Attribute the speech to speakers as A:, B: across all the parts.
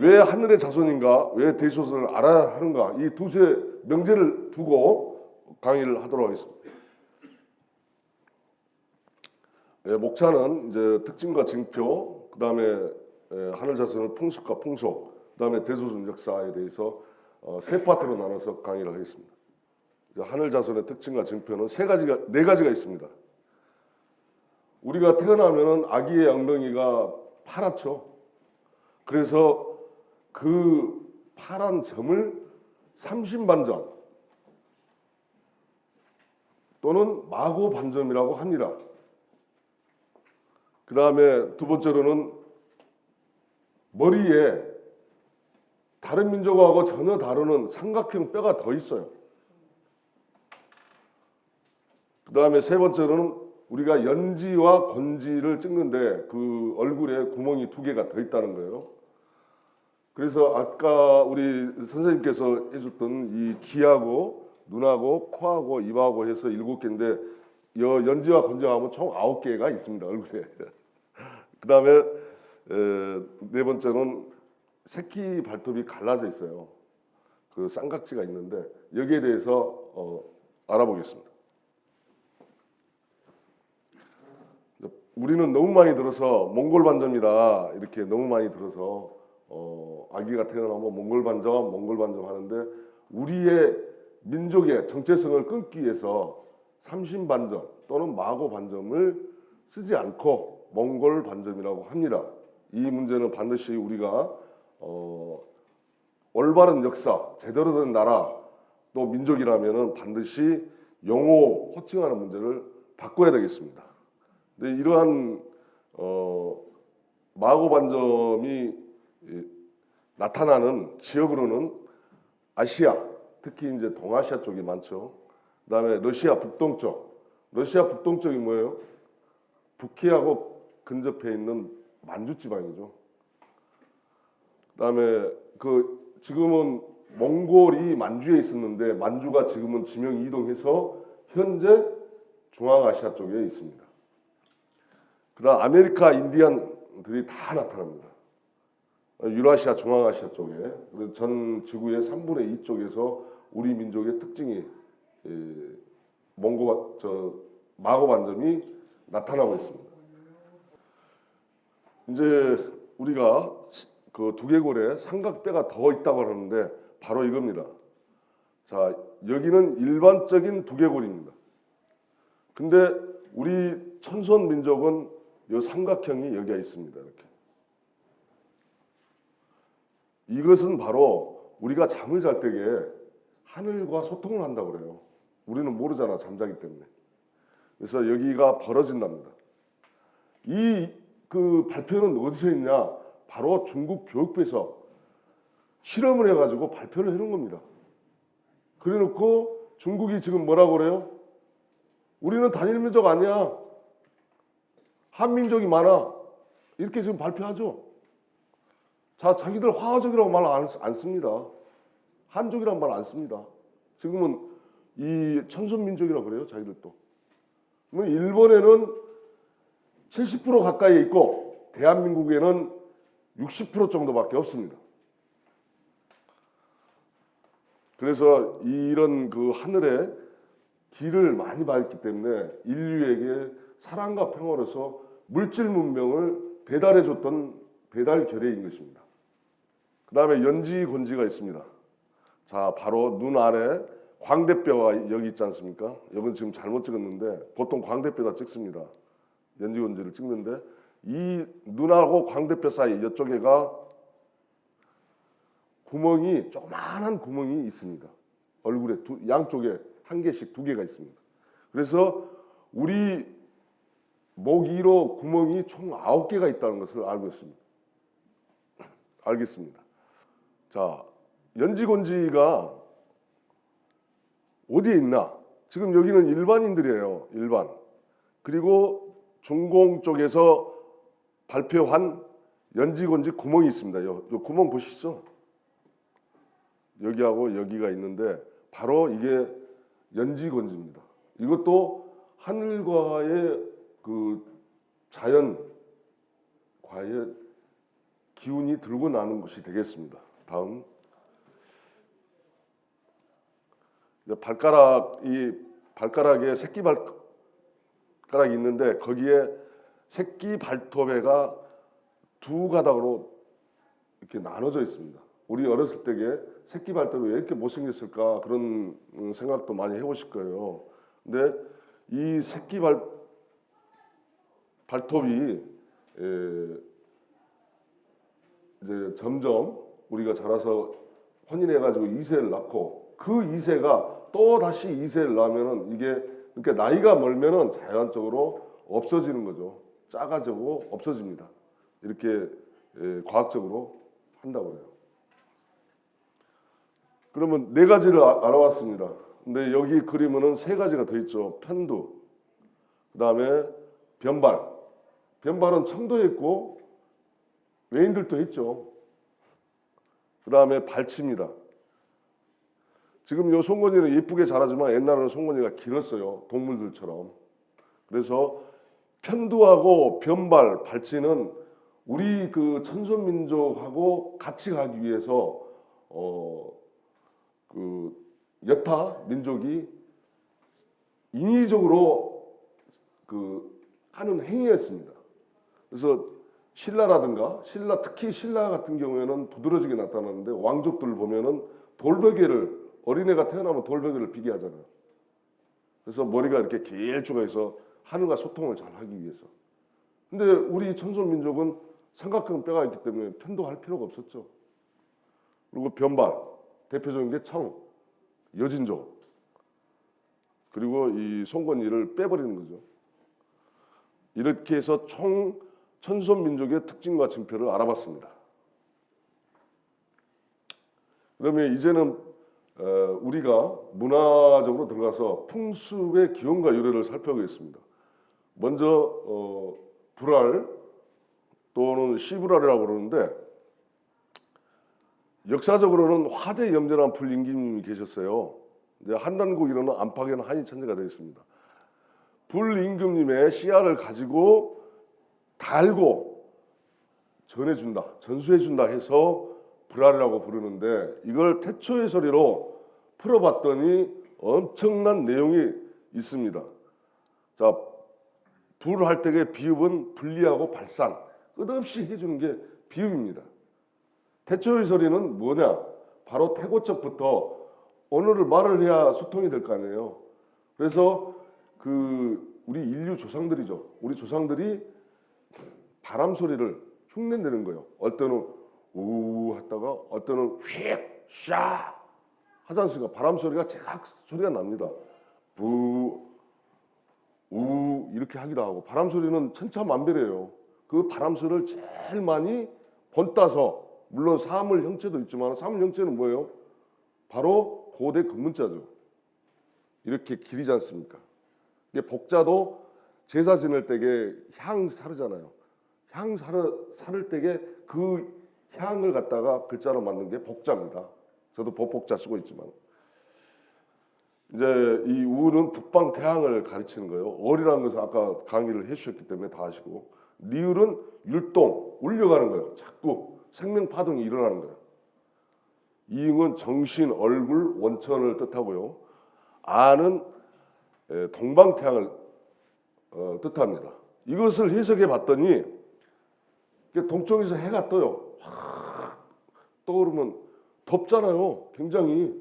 A: 왜 하늘의 자손인가, 왜 대소서를 알아야 하는가, 이 두 명제를 두고 강의를 하도록 하겠습니다. 목차는 이제 특징과 징표, 그 다음에 하늘 자손의 풍습과 풍속, 그 다음에 대소선 역사에 대해서 세 파트로 나눠서 강의를 하겠습니다. 하늘 자손의 특징과 징표는 네 가지가 있습니다. 우리가 태어나면은 아기의 엉덩이가 파랗죠. 그래서 그 파란 점을 삼신반점 또는 마고반점이라고 합니다. 그 다음에 두 번째로는 머리에 다른 민족하고 전혀 다르는 삼각형 뼈가 더 있어요. 그 다음에 세 번째로는 우리가 연지와 권지를 찍는데 그 얼굴에 구멍이 2개가 더 있다는 거예요. 그래서 아까 우리 선생님께서 해줬던 이 귀하고 눈하고 코하고 입하고 해서 7개인데 연지와 권지와 하면 총 9개가 있습니다, 얼굴에. 그 다음에 네 번째는 새끼 발톱이 갈라져 있어요. 그 쌍각지가 있는데 여기에 대해서 알아보겠습니다. 우리는 너무 많이 들어서 몽골 반점이다 이렇게 너무 많이 들어서 아기가 태어나면 몽골 반점 하는데 우리의 민족의 정체성을 끊기 위해서 삼신 반점 또는 마고 반점을 쓰지 않고 몽골 반점이라고 합니다. 이 문제는 반드시 우리가 올바른 역사, 제대로 된 나라 또 민족이라면은 반드시 용어 호칭하는 문제를 바꿔야 되겠습니다. 근데 이러한 마고 반점이 나타나는 지역으로는 아시아, 특히 이제 동아시아 쪽이 많죠. 그다음에 러시아 북동쪽. 러시아 북동쪽이 뭐예요? 북해하고 근접해 있는 만주 지방이죠. 그다음에 지금은 몽골이 만주에 있었는데 만주가 지금은 지명 이동해서 현재 중앙아시아 쪽에 있습니다. 그다음 아메리카 인디안들이 다 나타납니다. 유라시아, 중앙아시아 쪽에 전 지구의 3분의 2 쪽에서 우리 민족의 특징이 마고 반점이 나타나고 있습니다. 이제 우리가 그 두개골에 삼각뼈가 더 있다고 하는데 바로 이겁니다. 자, 여기는 일반적인 두개골입니다. 근데 우리 천손 민족은 이 삼각형이 여기에 있습니다. 이렇게. 이것은 바로 우리가 잠을 잘 때에 하늘과 소통을 한다고 그래요. 우리는 모르잖아, 잠자기 때문에. 그래서 여기가 벌어진답니다. 그 발표는 어디서 했냐? 바로 중국 교육부에서 실험을 해가지고 발표를 해놓은 겁니다. 그래놓고 중국이 지금 뭐라고 그래요? 우리는 단일 민족 아니야. 한민족이 많아. 이렇게 지금 발표하죠. 자, 자기들 화족이라고 말 안 씁니다. 한족이라고 말 안 씁니다. 지금은 이 천손민족이라고 그래요, 자기들도. 일본에는 70% 가까이 있고 대한민국에는 60% 정도밖에 없습니다. 그래서 이런 그 하늘에 길을 많이 밝기 때문에 인류에게 사랑과 평화로서 물질 문명을 배달해줬던 배달결의인 것입니다. 그 다음에 연지곤지가 있습니다. 자, 바로 눈 아래 광대뼈가 여기 있지 않습니까? 여러분 지금 잘못 찍었는데 보통 광대뼈다 찍습니다. 연지곤지를 찍는데 이 눈하고 광대뼈 사이 이쪽에가 구멍이 조그마한 구멍이 있습니다. 얼굴에 양쪽에 1개씩 2개가 있습니다. 그래서 우리 목 위로 구멍이 총 9개가 있다는 것을 알고 있습니다. 알겠습니다. 자, 연지곤지가 어디에 있나? 지금 여기는 일반인들이에요. 일반. 그리고 중공 쪽에서 발표한 연지곤지 구멍이 있습니다. 요 구멍 보시죠? 여기하고 여기가 있는데 바로 이게 연지곤지입니다. 이것도 하늘과의 그 자연과의 기운이 들고 나는 것이 되겠습니다. 다음. 발가락에 새끼 발가락이 있는데 거기에 새끼 발톱에가 두 가닥으로 이렇게 나눠져 있습니다. 우리 어렸을 때에 새끼 발톱이 왜 이렇게 못생겼을까 그런 생각도 많이 해보실 거예요. 근데 이 새끼 발톱이 이제 점점 우리가 자라서 혼인해가지고 이세를 낳고 그 2세가 또 다시 2세를 낳으면은 이게 그러니까 나이가 멀면은 자연적으로 없어지는 거죠. 작아지고 없어집니다. 이렇게 과학적으로 한다고 해요. 그러면 네 가지를 알아왔습니다. 근데 여기 그림은 세 가지가 더 있죠. 편두, 그 다음에 변발. 변발은 청도에 있고 외인들도 있죠. 그 다음에 발치입니다. 지금 요 송곳니는 예쁘게 자라지만 옛날에는 송곳니가 길었어요. 동물들처럼. 그래서 편두하고 변발, 발치는 우리 그 천손민족하고 같이 가기 위해서 그 여타 민족이 인위적으로 그 하는 행위였습니다. 그래서 신라라든가 특히 신라 같은 경우에는 두드러지게 나타나는데 왕족들 보면은 돌베개를 어린애가 태어나면 돌베개를 비게 하잖아요. 그래서 머리가 이렇게 길쭉해 있어 하늘과 소통을 잘 하기 위해서. 근데 우리 천손민족은 삼각형 뼈가 있기 때문에 편도할 필요가 없었죠. 그리고 변발, 대표적인 게 청, 여진조, 그리고 이 송곳니를 빼버리는 거죠. 이렇게 해서 총 천손민족의 특징과 징표를 알아봤습니다. 그러면 이제는 우리가 문화적으로 들어가서 풍습의 기원과 유래를 살펴보겠습니다. 먼저 불알 또는 시불알이라고 그러는데 역사적으로는 화재 염전한 불임금님이 계셨어요. 이제 한단국 이론은 안팎에는 한이 천재가 되어 있습니다. 불임금님의 씨알을 가지고 달고 전해준다, 전수해준다 해서 불알이라고 부르는데 이걸 태초의 소리로 풀어봤더니 엄청난 내용이 있습니다. 자, 불할 때의 비읍은 분리하고 발산, 끝없이 해주는 게 비읍입니다. 태초의 소리는 뭐냐? 바로 태고적부터 언어를 말을 해야 소통이 될 거 아니에요. 그래서 그 우리 인류 조상들이죠. 우리 조상들이 바람 소리를 흉내내는 거예요. 어때는 우 했다가 어때는 휙 샤 하지 않습니까? 바람 소리가 제각 소리가 납니다. 부, 우 이렇게 하기도 하고 바람 소리는 천차만별이에요. 그 바람 소리를 제일 많이 번따서 물론 사물 형체도 있지만 사물 형체는 뭐예요? 바로 고대 금문자죠. 이렇게 길이지 않습니까? 이게 복자도 제사 지낼 때에 향 사르잖아요. 향 사를 때에 그 향을 갖다가 글자로 만든 게 복자입니다. 저도 법복자 쓰고 있지만 이제 이 우는 북방 태양을 가르치는 거예요. 얼이라는 것은 아까 강의를 해주셨기 때문에 다 아시고 리을은 율동 울려가는 거예요. 자꾸 생명 파동이 일어나는 거예요. 이응은 정신, 얼굴, 원천을 뜻하고요. 아는 동방태양을 뜻합니다. 이것을 해석해 봤더니 동쪽에서 해가 떠요. 확 떠오르면 덥잖아요. 굉장히.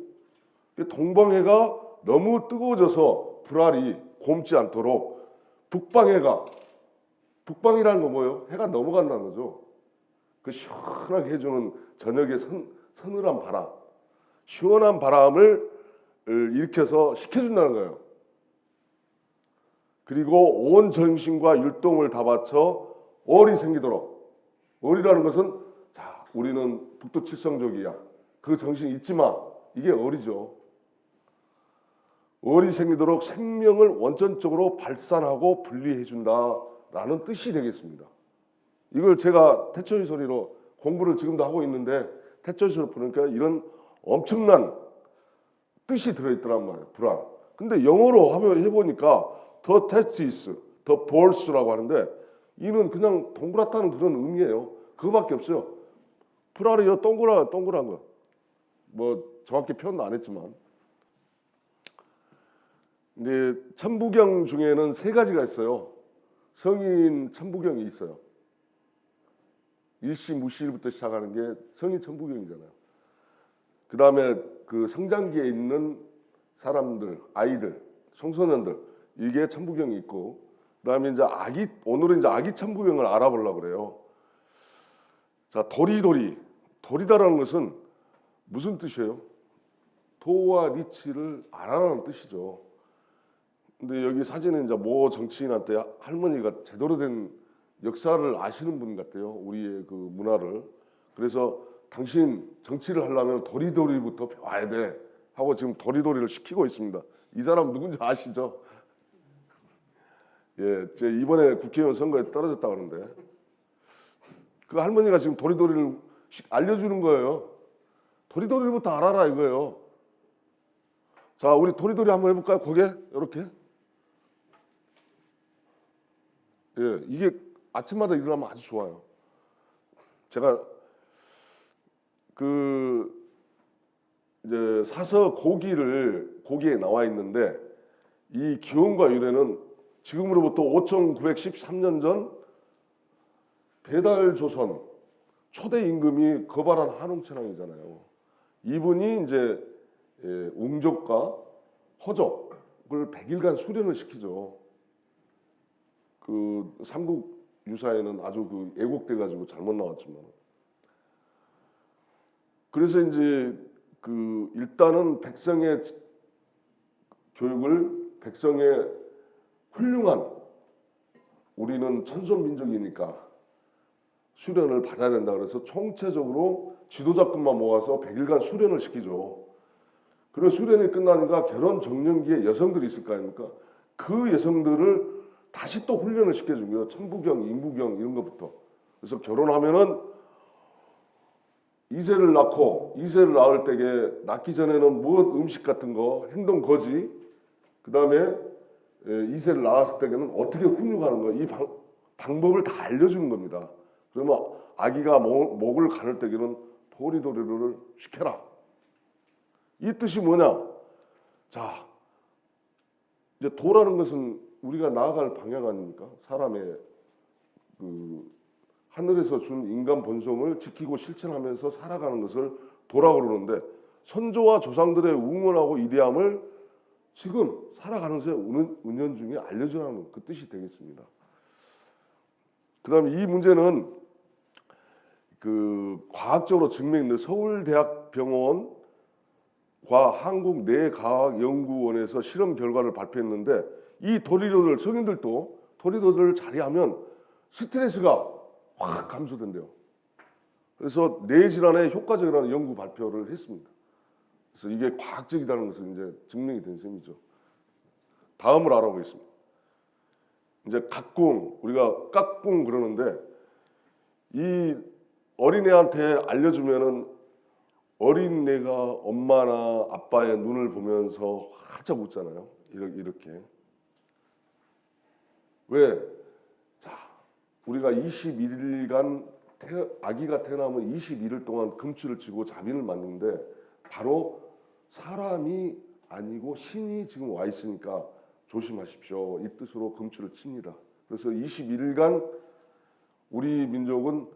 A: 동방해가 너무 뜨거워져서 불알이 곪지 않도록 북방해가 북방이라는 건 뭐예요? 해가 넘어간다는 거죠. 그 시원하게 해주는 저녁의 서늘한 바람, 시원한 바람을 일으켜서 식혀준다는 거예요. 그리고 온 정신과 율동을 다 바쳐 얼이 생기도록. 얼이라는 것은 자 우리는 북두 칠성족이야. 그 정신이 잊지 마. 이게 얼이죠. 얼이 생기도록 생명을 원천적으로 발산하고 분리해준다라는 뜻이 되겠습니다. 이걸 제가 태초의 소리로 공부를 지금도 하고 있는데 태초의 소리로 보니까 이런 엄청난 뜻이 들어있더란 말이에요. 불알. 근데 영어로 하면 해보니까 the testis, the balls라고 하는데 이는 그냥 동그랗다는 그런 의미예요. 그거밖에 없어요. 풀알이요, 동그란 거. 뭐 정확히 표현은 안 했지만. 근데 천부경 중에는 세 가지가 있어요. 성인 천부경이 있어요. 일시, 무시일부터 시작하는 게 성인 천부경이잖아요. 그 다음에 그 성장기에 있는 사람들, 아이들, 청소년들, 이게 천부경이 있고, 그 다음에 이제 오늘은 이제 아기 천부경을 알아보려고 그래요. 자, 도리다라는 것은 무슨 뜻이에요? 도와 리치를 알아라는 뜻이죠. 근데 여기 사진은 이제 모 정치인한테 할머니가 제대로 된 역사를 아시는 분 같아요. 우리의 그 문화를. 그래서 당신 정치를 하려면 도리도리부터 배워야 돼 하고 지금 도리도리를 시키고 있습니다. 이 사람 누군지 아시죠? 예, 제 이번에 국회의원 선거에 떨어졌다 그러는데 그 할머니가 지금 도리도리를 알려주는 거예요. 도리도리부터 알아라 이거예요. 자, 우리 도리도리 한번 해볼까요? 고개 이렇게. 예, 이게 아침마다 일어나면 아주 좋아요. 제가 그 이제 사서 고기에 나와 있는데 이 기원과 유래는 지금으로부터 5,913년 전 배달조선 초대 임금이 거발한 한웅천왕이잖아요. 이분이 이제 웅족과 허족을 100일간 수련을 시키죠. 그 삼국 유사에는 아주 그 왜곡돼 가지고 잘못 나왔지만, 그래서 이제 그 일단은 백성의 교육을, 백성의 훌륭한, 우리는 천손 민족이니까 수련을 받아야 된다 그래서 총체적으로 지도자급만 모아서 100일간 수련을 시키죠. 그리고 수련이 끝나니까 결혼 정년기에 여성들이 있을 거 아닙니까? 그 여성들을 다시 또 훈련을 시켜준 거예요. 천부경, 인부경 이런 것부터. 그래서 결혼하면은 2세를 낳고 2세를 낳을 때에 낳기 전에는 무엇 음식 같은 거, 행동 거지, 그 다음에 2세를 낳았을 때에는 어떻게 훈육하는 거, 이 방법을 다 알려주는 겁니다. 그러면 아기가 목을 가를 때에는 도리도리를 시켜라. 이 뜻이 뭐냐? 자, 이제 도라는 것은 우리가 나아갈 방향 아닙니까? 사람의 그 하늘에서 준 인간 본성을 지키고 실천하면서 살아가는 것을 도라고 그러는데, 선조와 조상들의 웅원하고 이대함을 지금 살아가면서 은연중에 알려주라는 그 뜻이 되겠습니다. 그다음에 이 문제는 그 과학적으로 증명된 서울대학병원과 한국내과학연구원에서 실험 결과를 발표했는데, 이 도리도를 성인들도 도리도를 잘하면 스트레스가 확 감소된대요. 그래서 뇌 질환에 효과적이라는 연구 발표를 했습니다. 그래서 이게 과학적이라는 것은 이제 증명이 된 셈이죠. 다음을 알아보겠습니다. 이제 각궁, 우리가 깍궁 그러는데, 이 어린애한테 알려주면은 어린애가 엄마나 아빠의 눈을 보면서 활짝 웃잖아요. 이렇게. 왜? 자, 우리가 21일간 아기가 태어나면 21일 동안 금치를 치고 자비를 맞는데, 바로 사람이 아니고 신이 지금 와 있으니까 조심하십시오, 이 뜻으로 금치를 칩니다. 그래서 21일간 우리 민족은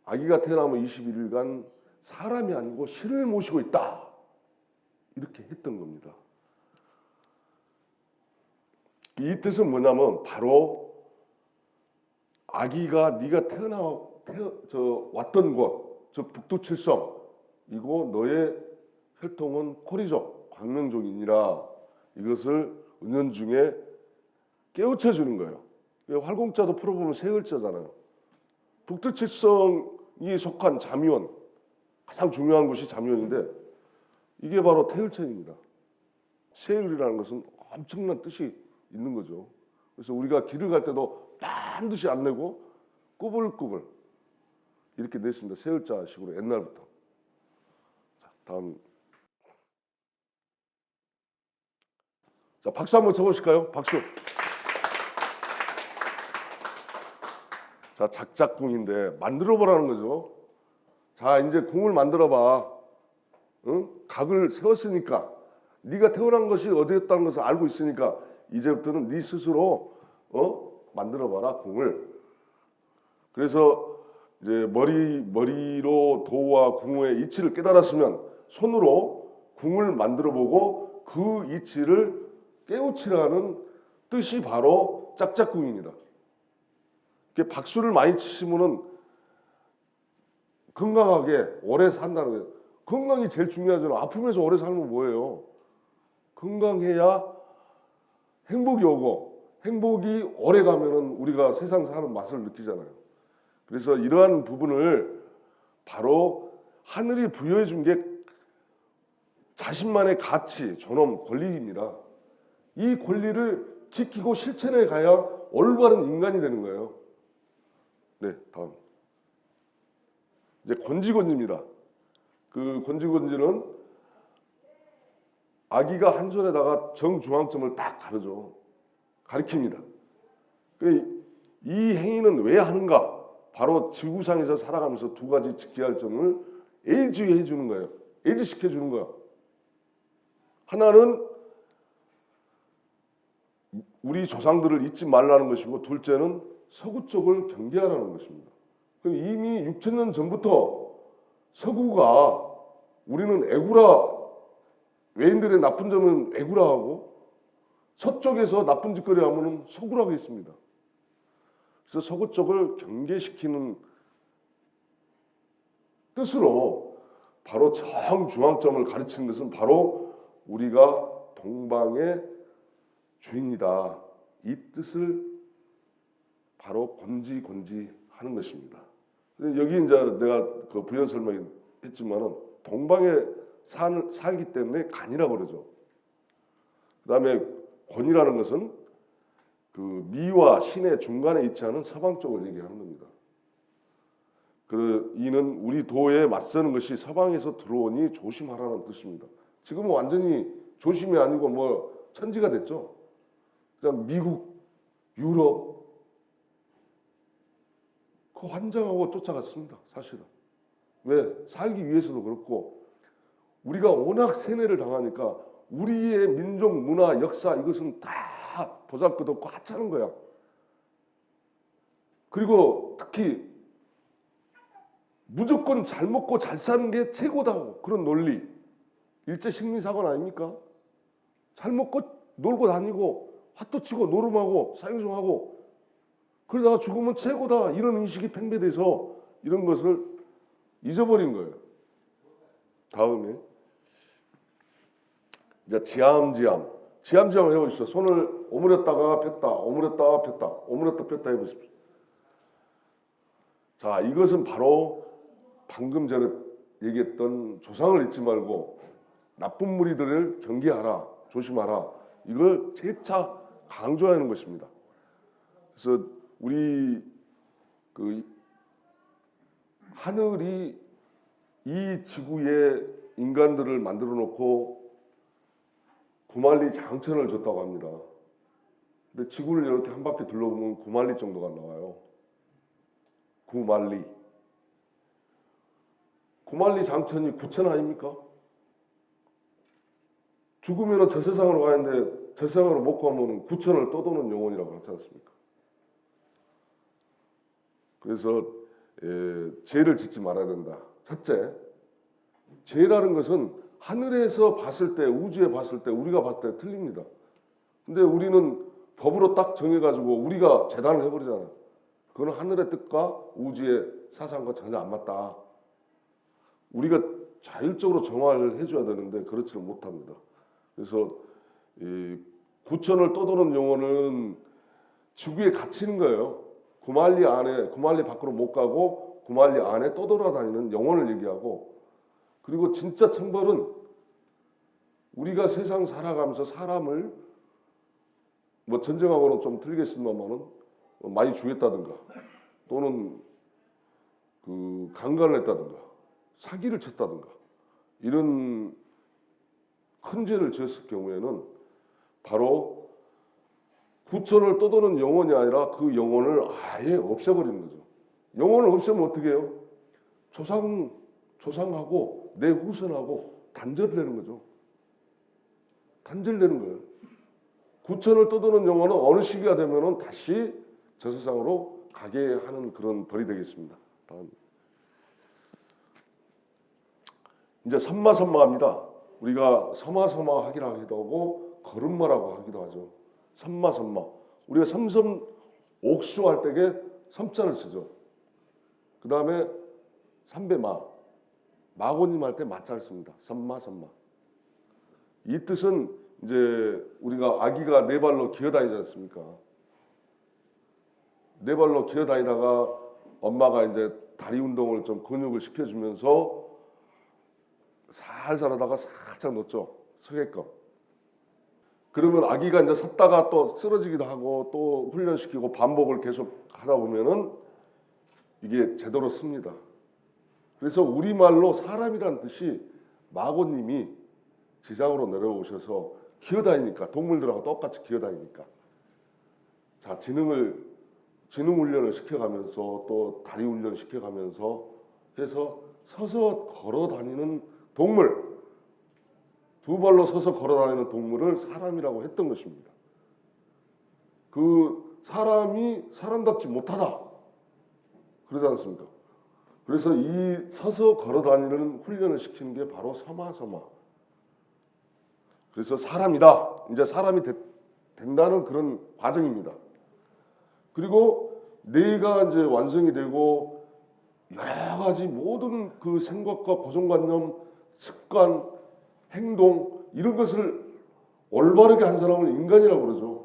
A: 아기가 태어나면 21일간 사람이 아니고 신을 모시고 있다, 이렇게 했던 겁니다. 이 뜻은 뭐냐면 바로 아기가 네가 왔던 곳, 저 북두칠성, 이거 너의 혈통은 코리족, 광명족이니라, 이것을 은연중에 깨우쳐 주는 거예요. 활공자도 풀어보면 세 글자잖아요. 북두칠성이 속한 잠유원, 가장 중요한 곳이 잠유원인데, 이게 바로 태을천입니다. 세을이라는 것은 엄청난 뜻이 있는 거죠. 그래서 우리가 길을 갈 때도 반드시 안 내고 꾸불꾸불 이렇게 냈습니다. 세을자식으로 옛날부터. 자, 다음. 자, 박수 한번 쳐보실까요? 박수. 자, 작작궁인데 만들어 보라는 거죠. 자, 이제 궁을 만들어봐. 응? 각을 세웠으니까, 네가 태어난 것이 어디였다는 것을 알고 있으니까 이제부터는 네 스스로 만들어봐라 궁을. 그래서 이제 머리로 도와 궁의 이치를 깨달았으면 손으로 궁을 만들어보고 그 이치를 깨우치라는 뜻이 바로 짝짝궁입니다. 박수를 많이 치시면은 건강하게 오래 산다는 거예요. 건강이 제일 중요하잖아. 아프면서 오래 살면 뭐예요? 건강해야 행복이 오고, 행복이 오래 가면은 우리가 세상 사는 맛을 느끼잖아요. 그래서 이러한 부분을 바로 하늘이 부여해 준 게 자신만의 가치, 존엄, 권리입니다. 이 권리를 지키고 실천해 가야 올바른 인간이 되는 거예요. 네, 다음. 이제 권지권지입니다. 그 권지권지는 아기가 한 손에다가 정중앙점을 딱 가리킵니다. 이 행위는 왜 하는가? 바로 지구상에서 살아가면서 두 가지 지켜야 할 점을 애지해 주는 거예요. 애지시켜 주는 거예요. 하나는 우리 조상들을 잊지 말라는 것이고, 둘째는 서구 쪽을 경계하라는 것입니다. 이미 6,000년 전부터 서구가, 우리는 애구라, 외인들의 나쁜 점은 애구라 하고 서쪽에서 나쁜 짓거리 하면은 서구라고 했습니다. 그래서 서구 쪽을 경계시키는 뜻으로 바로 정중앙점을 가르치는 것은 바로 우리가 동방의 주인이다. 이 뜻을 바로 권지하는 것입니다. 여기 이제 내가 그 부연 설명했지만은 동방에 살기 때문에 간이라고 그러죠. 그다음에 권이라는 것은 그 미와 신의 중간에 위치하는 서방 쪽을 얘기하는 겁니다. 이는 우리 도에 맞서는 것이 서방에서 들어오니 조심하라는 뜻입니다. 지금은 완전히 조심이 아니고 뭐 천지가 됐죠. 그냥 미국, 유럽 그 환장하고 쫓아갔습니다. 사실은. 왜? 살기 위해서도 그렇고, 우리가 워낙 세뇌를 당하니까 우리의 민족, 문화, 역사 이것은 다 보잘것없고 하찮은 거야. 그리고 특히 무조건 잘 먹고 잘 사는 게 최고다, 그런 논리. 일제 식민사관 아닙니까? 잘 먹고 놀고 다니고 핫도 치고 노름하고 사행성하고 그러다가 죽으면 최고다, 이런 인식이 팽배돼서 이런 것을 잊어버린 거예요. 다음에 이제 지함을 해보십시오. 손을 오므렸다가 폈다, 오므렸다가 폈다, 오므렸다 폈다 해보십시오. 자, 이것은 바로 방금 전에 얘기했던 조상을 잊지 말고 나쁜 무리들을 경계하라, 조심하라, 이걸 재차 강조하는 것입니다. 그래서 우리 그 하늘이 이 지구에 인간들을 만들어 놓고 구만리 장천을 줬다고 합니다. 근데 지구를 이렇게 한 바퀴 둘러보면 9만리 정도가 나와요. 9만리. 9만리 장천이 9천 아닙니까? 죽으면 저 세상으로 가는데 저 세상으로 못 가면 9천을 떠도는 영혼이라고 하지 않습니까? 그래서 죄를 짓지 말아야 된다. 첫째, 죄라는 것은 하늘에서 봤을 때, 우주에 봤을 때, 우리가 봤을 때 틀립니다. 근데 우리는 법으로 딱 정해가지고 우리가 재단을 해버리잖아요. 그건 하늘의 뜻과 우주의 사상과 전혀 안 맞다. 우리가 자율적으로 정화를 해줘야 되는데 그렇지는 못합니다. 그래서 이 9천을 떠도는 영혼은 지구에 갇히는 거예요. 9만리 밖으로 못 가고 9만리 안에 떠돌아다니는 영혼을 얘기하고, 그리고 진짜 천벌은 우리가 세상 살아가면서 사람을 뭐 전쟁하고는 좀 틀리겠습니다만은 많이 죽였다든가, 또는 그 강간을 했다든가, 사기를 쳤다든가, 이런 큰 죄를 지었을 경우에는 바로 9천을 떠도는 영혼이 아니라 그 영혼을 아예 없애버리는 거죠. 영혼을 없애면 어떻게 해요? 조상 조상하고 내 후손하고 단절되는 거죠. 단절되는 거예요. 구천을 떠도는 영혼은 어느 시기가 되면은 다시 저 세상으로 가게 하는 그런 벌이 되겠습니다. 다음. 이제 삼마삼마합니다. 우리가 서마서마 하기도 하고 거름마라고 하기도 하죠. 삼마삼마. 우리가 삼섬 옥수 할 때에 삼자를 쓰죠. 그 다음에 삼배마. 마고님 할 때 마자를 씁니다. 삼마삼마. 이 뜻은 이제 우리가 아기가 네 발로 기어다니지 않습니까? 네 발로 기어다니다가 엄마가 이제 다리 운동을 좀 근육을 시켜주면서 살살 하다가 살짝 놓죠. 서게끔. 그러면 아기가 이제 섰다가 또 쓰러지기도 하고 또 훈련시키고 반복을 계속 하다 보면은 이게 제대로 씁니다. 그래서 우리말로 사람이라는 뜻이 마고님이 지상으로 내려오셔서 기어다니니까 동물들하고 똑같이 기어다니니까 자 지능 훈련을 시켜가면서 또 다리 훈련 시켜가면서 해서 서서 걸어 다니는 동물 두 발로 서서 걸어 다니는 동물을 사람이라고 했던 것입니다. 그 사람이 사람답지 못하다 그러지 않습니까? 그래서 이 서서 걸어 다니는 훈련을 시키는 게 바로 서마서마. 그래서 사람이다. 이제 사람이 된다는 그런 과정입니다. 그리고 뇌가 이제 완성이 되고 여러 가지 모든 그 생각과 고정관념, 습관, 행동 이런 것을 올바르게 한 사람을 인간이라고 그러죠.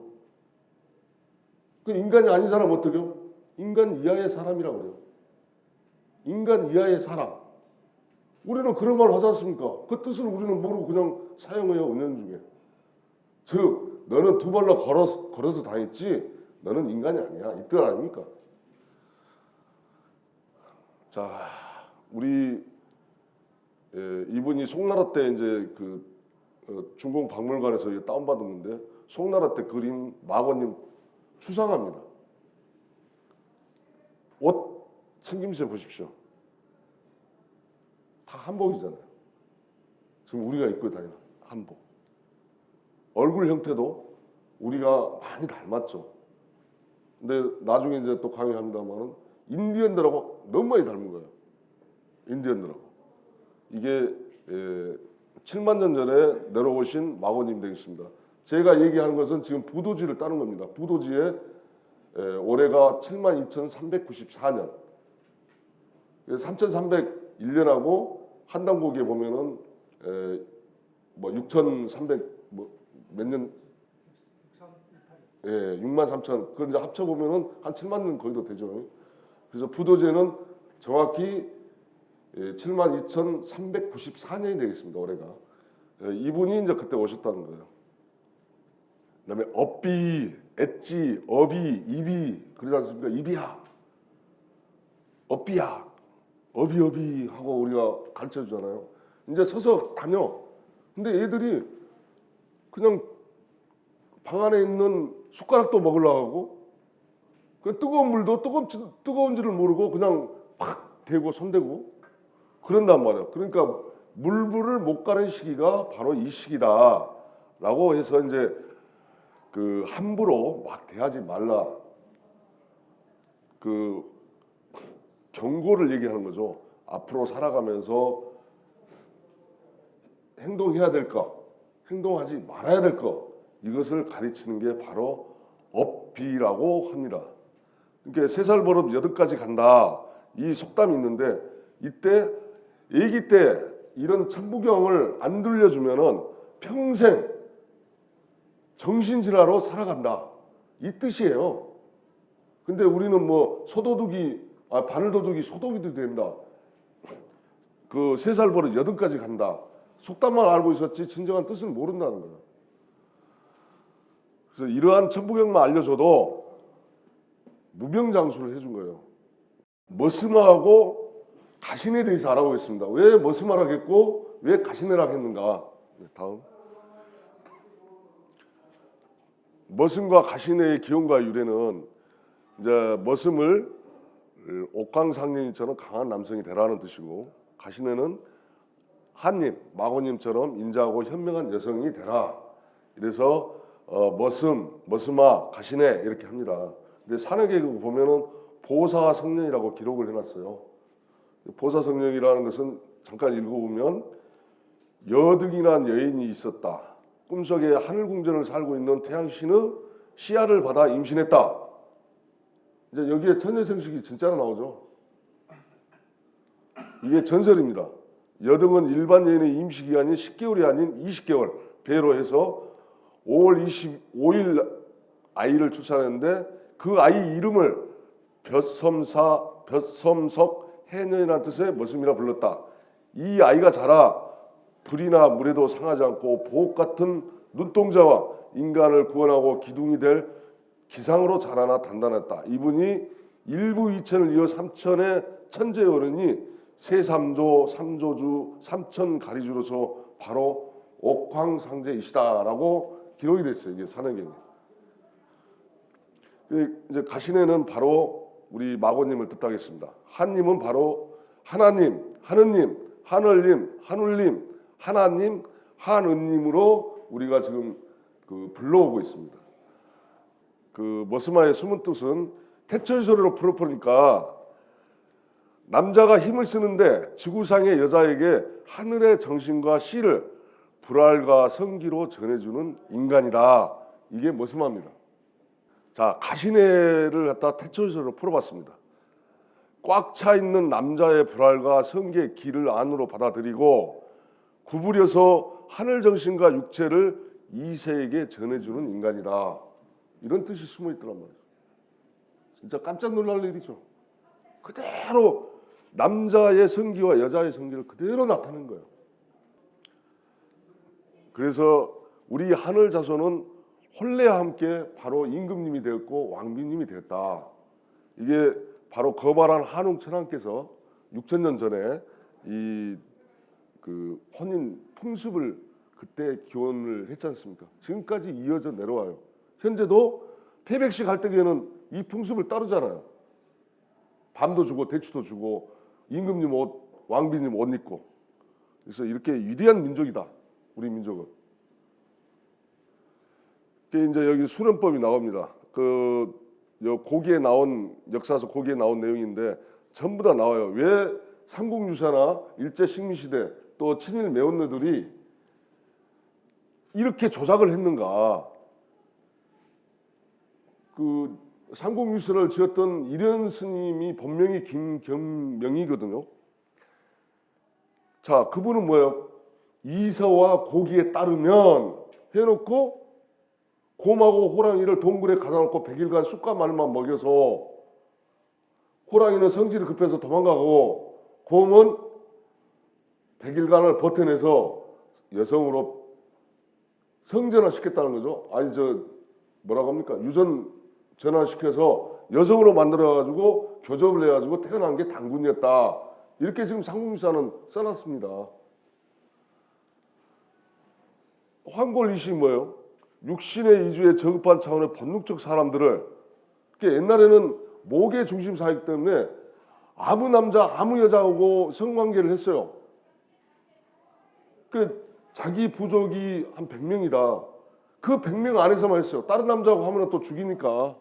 A: 그 인간이 아닌 사람 어떡해요? 인간 이하의 사람이라고 그래요. 인간 이하의 사람. 우리는 그런 말 하지 않습니까? 그 뜻을 우리는 모르고 그냥 사용해요. 은연중에. 즉 너는 두 발로 걸어서 다녔지 너는 인간이 아니야. 이 뜻 아닙니까? 자, 우리 이분이 송나라 때 이제 그 중공박물관에서 다운받았는데 송나라 때 그림 마고님 추상합니다. 옷 챙김새 보십시오. 다 한복이잖아요. 지금 우리가 입고 다니는 한복. 얼굴 형태도 우리가 많이 닮았죠. 근데 나중에 이제 또 강의합니다만은 인디언들하고 너무 많이 닮은 거예요. 인디언들하고. 이게 7만 년 전에 내려오신 마고님 되겠습니다. 제가 얘기하는 것은 지금 부도지를 따는 겁니다. 부도지에 올해가 72,394년. 3,301년하고 한당고기에 보면은 뭐 6,300 뭐 몇 년 63,000 그걸 이제 합쳐 보면은 한 7만 년 거의도 되죠. 그래서 부도제는 정확히 72,394년이 되겠습니다. 올해가. 이분이 이제 그때 오셨다는 거예요. 그다음에 업비, 엣지, 어비, 이비 그러지 않습니까? 이비야, 업비야, 어비 하고 우리가 가르쳐 주잖아요. 이제 서서 다녀. 근데 애들이 그냥 방 안에 있는 숟가락도 먹으려고 하고 그 뜨거운 물도 뜨거운지를 모르고 그냥 팍 대고 손대고 그런단 말이에요. 그러니까 물불을 못 가는 시기가 바로 이 시기다라고 해서 이제 그 함부로 막 대하지 말라. 그 경고를 얘기하는 거죠. 앞으로 살아가면서 행동해야 될 거, 행동하지 말아야 될 거 이것을 가르치는 게 바로 업비라고 합니다. 그러니까 3살 버릇 8가지 간다. 이 속담이 있는데 이때 애기 때 이런 천부경을 안 들려주면은 평생 정신질환으로 살아간다. 이 뜻이에요. 근데 우리는 뭐 바늘도둑이 소독이도 된다. 그 3살 버릇 8가지 간다. 속담만 알고 있었지 진정한 뜻을 모른다는 거예요. 그래서 이러한 천부경만 알려줘도 무병장수를 해준 거예요. 머스마하고 가신에 대해서 알아보겠습니다. 왜 머스마라고 했고 왜 가신이라고 했는가. 다음. 머슴과 가신의 기원과 유래는 이제 머슴을 옥황상년이처럼 강한 남성이 되라는 뜻이고 가시네는 한님, 마고님처럼 인자하고 현명한 여성이 되라. 이래서 머슴아, 가시네 이렇게 합니다. 근데 산해계곡 보면은 보사성령이라고 기록을 해놨어요. 보사성령이라는 것은 잠깐 읽어보면 여득이란 여인이 있었다. 꿈속에 하늘궁전을 살고 있는 태양신의 시야를 받아 임신했다. 이제 여기에 천녀생식이 진짜로 나오죠. 이게 전설입니다. 여등은 일반 여인의 임시 기간이 10개월이 아닌 20개월 배로 해서 5월 25일 아이를 출산했는데 그 아이 이름을 벼섬석 해녀이라는 뜻의 머슴이라 불렀다. 이 아이가 자라 불이나 물에도 상하지 않고 보옥 같은 눈동자와 인간을 구원하고 기둥이 될 기상으로 자라나 단단했다. 이분이 일부 이천을 이어 삼천의 천재 어른이 세삼조, 삼조주, 삼천가리주로서 바로 옥황상제이시다라고 기록이 됐어요. 이게 산해경에. 이제 가시네는 바로 우리 마고님을 뜻하겠습니다. 한님은 바로 하나님, 하느님, 한얼님, 한울님, 하나님, 한은님으로 우리가 지금 불러오고 있습니다. 머스마의 숨은 뜻은 태천소리로 풀어보니까 남자가 힘을 쓰는데 지구상의 여자에게 하늘의 정신과 시를 불알과 성기로 전해주는 인간이다. 이게 머스마입니다. 자, 가시네를 갖다 태천소리로 풀어봤습니다. 꽉 차 있는 남자의 불알과 성기의 기를 안으로 받아들이고 구부려서 하늘 정신과 육체를 이세에게 전해주는 인간이다. 이런 뜻이 숨어 있더란 말이에요. 진짜 깜짝 놀랄 일이죠. 그대로 남자의 성기와 여자의 성기를 그대로 나타낸 거예요. 그래서 우리 하늘 자손은 혼례와 함께 바로 임금님이 되었고 왕비님이 되었다. 이게 바로 거발한 한웅 천황께서 6,000년 전에 이 혼인 풍습을 그때 기원을 했지 않습니까? 지금까지 이어져 내려와요. 현재도 폐백식 할 때에는 이 풍습을 따르잖아요. 밤도 주고 대추도 주고 임금님 옷, 왕비님 옷 입고. 그래서 이렇게 위대한 민족이다. 우리 민족은. 이제 여기 수련법이 나옵니다. 고기에 나온 역사서 고기에 나온 내용인데 전부 다 나와요. 왜 삼국유사나 일제 식민시대 또 친일 매운녀들이 이렇게 조작을 했는가? 삼국유사를 지었던 이련 스님이 본명이 김경명이거든요. 자, 그분은 뭐예요? 이서와 고기에 따르면 해놓고 곰하고 호랑이를 동굴에 가둬놓고 100일간 쑥과 말만 먹여서 호랑이는 성질이 급해서 도망가고 곰은 100일간을 버텨내서 여성으로 성전화시켰다는 거죠. 아니 뭐라고 합니까? 유전 전환시켜서 여성으로 만들어가지고 교접을 해가지고 태어난 게 당군이었다. 이렇게 지금 삼국유사는 써놨습니다. 황골이시 뭐예요? 육신의 이주에 저급한 차원의 본능적 사람들을 옛날에는 목의 중심사이기 때문에 아무 남자 아무 여자하고 성관계를 했어요. 자기 부족이 한 100명이다. 그 100명 안에서만 했어요. 다른 남자하고 하면 또 죽이니까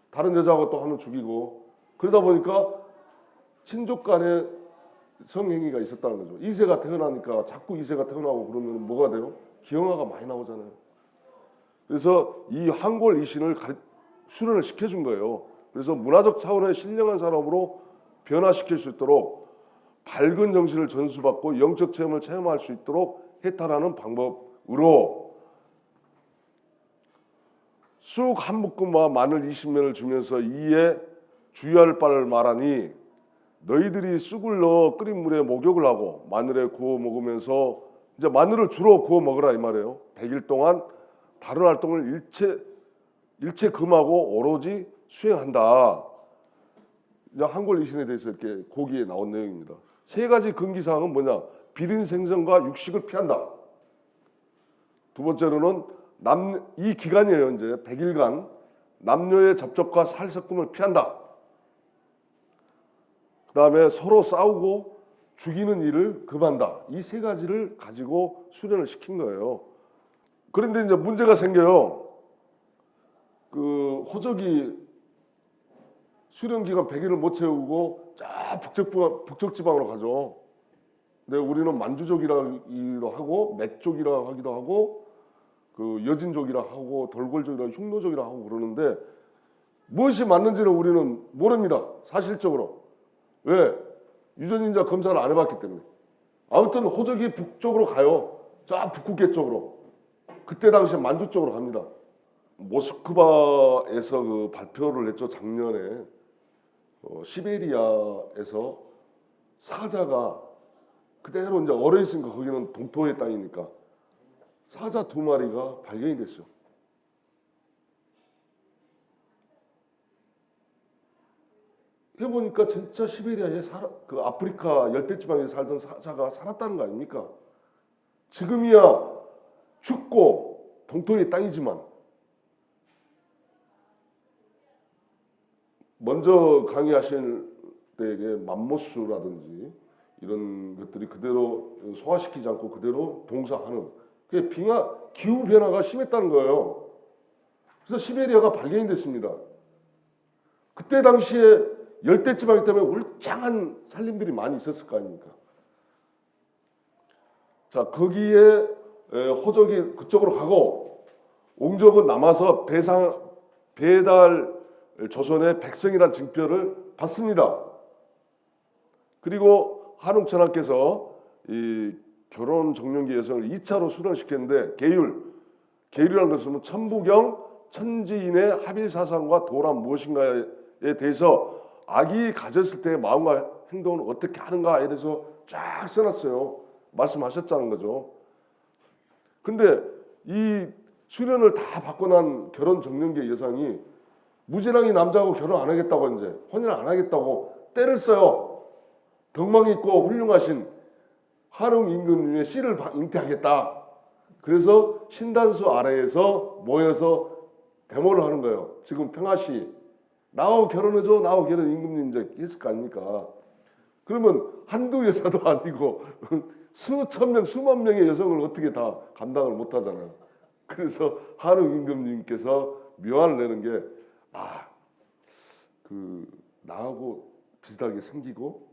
A: 다른 여자하고 또 하면 죽이고 그러다 보니까 친족 간에 성행위가 있었다는 거죠. 이세가 태어나니까 자꾸 이세가 태어나고 그러면 뭐가 돼요? 기형아가 많이 나오잖아요. 그래서 이 황골 이신을 수련을 시켜준 거예요. 그래서 문화적 차원의 신령한 사람으로 변화시킬 수 있도록 밝은 정신을 전수받고 영적 체험을 체험할 수 있도록 해탈하는 방법으로 쑥 한 묶음과 마늘 20면을 주면서 이에 주의할 바를 말하니 너희들이 쑥을 넣어 끓인 물에 목욕을 하고 마늘에 구워 먹으면서 이제 마늘을 주로 구워 먹으라 이 말이에요. 100일 동안 다른 활동을 일체 금하고 오로지 수행한다. 이제 한골이신에 대해서 이렇게 고기에 나온 내용입니다. 세 가지 금기사항은 뭐냐? 비린 생선과 육식을 피한다. 두 번째로는 이 기간이에요. 이제 100일간 남녀의 접촉과 살섞음을 피한다. 그 다음에 서로 싸우고 죽이는 일을 금한다. 이 세 가지를 가지고 수련을 시킨 거예요. 그런데 이제 문제가 생겨요. 그 호적이 수련 기간 100일을 못 채우고 저 북쪽 지방으로 가죠. 근데 우리는 만주족이라기도 하고 맥족이라 하기도 하고 그 여진족이라 하고 돌골족이라 흉노족이라 하고 그러는데 무엇이 맞는지는 우리는 모릅니다. 사실적으로. 왜? 유전인자 검사를 안 해봤기 때문에. 아무튼 호적이 북쪽으로 가요. 저 북극계 쪽으로. 그때 당시에 만주 쪽으로 갑니다. 모스크바에서 그 발표를 했죠. 작년에 시베리아에서 사자가 그대로 이제 얼어 있으니까 거기는 동토의 땅이니까 사자 2마리가 발견이 됐어요. 해보니까 진짜 시베리아에 그 아프리카 열대지방에 살던 사자가 살았다는 거 아닙니까? 지금이야 춥고 동토의 땅이지만 먼저 강의하신 때에게 맘모스라든지 이런 것들이 그대로 소화시키지 않고 그대로 동사하는 그게 기후 변화가 심했다는 거예요. 그래서 시베리아가 발견이 됐습니다. 그때 당시에 열대지방이기 때문에 울창한 산림들이 많이 있었을 거 아닙니까? 자, 거기에 호적이 그쪽으로 가고 옹족은 남아서 배달 조선의 백성이란 징표를 받습니다. 그리고 한웅천하께서 이 결혼 정년기 여성을 2차로 수련시켰는데 계율이라는 것은 천부경 천지인의 합일 사상과 도란 무엇인가에 대해서 아기 가졌을 때의 마음과 행동을 어떻게 하는가에 대해서 쫙 써놨어요. 말씀하셨다는 거죠. 근데 이 수련을 다 받고 난 결혼 정년기 여성이 무지랑이 남자하고 결혼 안 하겠다고 이제 혼인을 안 하겠다고 때를 써요. 덕망 있고 훌륭하신 한웅 임금님의 씨를 잉태하겠다. 그래서 신단수 아래에서 모여서 데모를 하는 거예요. 지금 평화시 나하고 결혼해줘, 나하고 결혼 임금님 이제 했을 거 아닙니까? 그러면 한두 여자도 아니고 수천 명, 수만 명의 여성을 어떻게 다 감당을 못 하잖아요. 그래서 한웅 임금님께서 묘안을 내는 게 나하고 비슷하게 생기고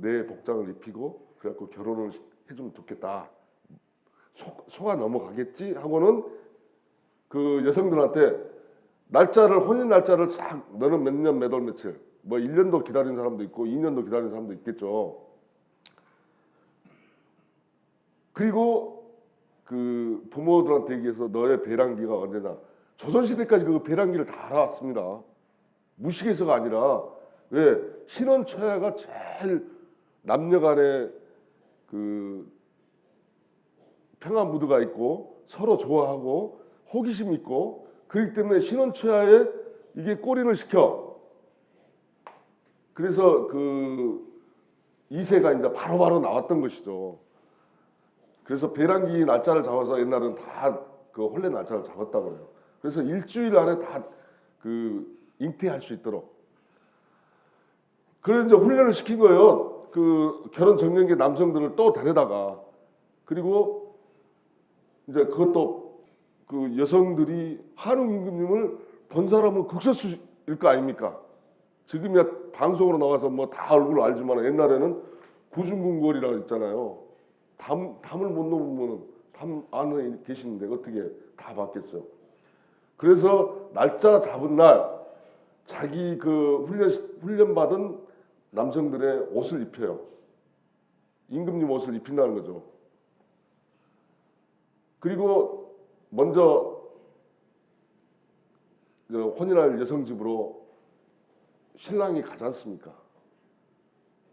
A: 내 복장을 입히고 그래갖고 결혼을 해주면 좋겠다. 소가 넘어가겠지 하고는 그 여성들한테 혼인 날짜를 싹 너는 몇 년 몇 월 며칠 1년도 기다린 사람도 있고 2년도 기다린 사람도 있겠죠. 그리고 그 부모들한테 얘기해서 너의 배란기가 언제냐. 조선시대까지 그 배란기를 다 알아왔습니다. 무식해서가 아니라 왜 신혼 초야가 제일 남녀 간에 그 평화 무드가 있고 서로 좋아하고 호기심 있고 그렇기 때문에 신혼 초야에 이게 꼬리를 시켜. 그래서 그 이세가 이제 바로바로 나왔던 것이죠. 그래서 배란기 날짜를 잡아서 옛날은 다 그 혼례 날짜를 잡았다고 해요. 그래서 일주일 안에 다 그 잉태할 수 있도록. 그래서 이제 훈련을 시킨 거예요. 그 결혼 정년기 남성들을 또 데려다가 그리고 이제 그것도 그 여성들이 한웅 임금님을 본 사람은 극소수일 거 아닙니까? 지금이야 방송으로 나와서 뭐 다 얼굴 알지만 옛날에는 구중궁궐이라고 있잖아요. 담을 못 넘으면 담 안에 계시는데 어떻게 다 봤겠어요? 그래서 날짜 잡은 날 자기 그 훈련 받은 남성들의 옷을 입혀요. 임금님 옷을 입힌다는 거죠. 그리고 먼저 혼인할 여성 집으로 신랑이 가지 않습니까?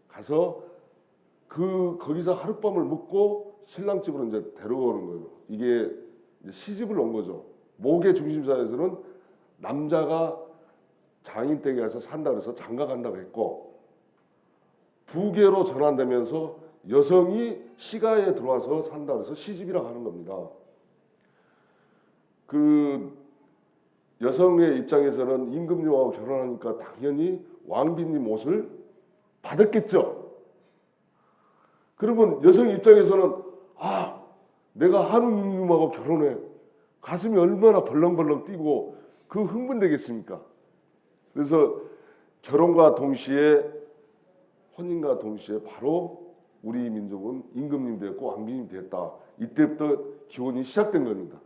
A: 가서 거기서 하룻밤을 묵고 신랑 집으로 이제 데려오는 거예요. 이게 이제 시집을 온 거죠. 목의 중심사에서는 남자가 장인댁에 가서 산다 그래서 장가 간다고 했고 부계로 전환되면서 여성이 시가에 들어와서 산다 그래서 시집이라고 하는 겁니다. 그 여성의 입장에서는 임금님하고 결혼하니까 당연히 왕비님 옷을 받았겠죠. 그러면 여성 입장에서는 아, 내가 한국 임금하고 결혼해. 가슴이 얼마나 벌렁벌렁 뛰고 그 흥분되겠습니까? 그래서 결혼과 동시에 혼인과 동시에 바로 우리 민족은 임금님 됐고 왕비님 됐다. 이때부터 기원이 시작된 겁니다.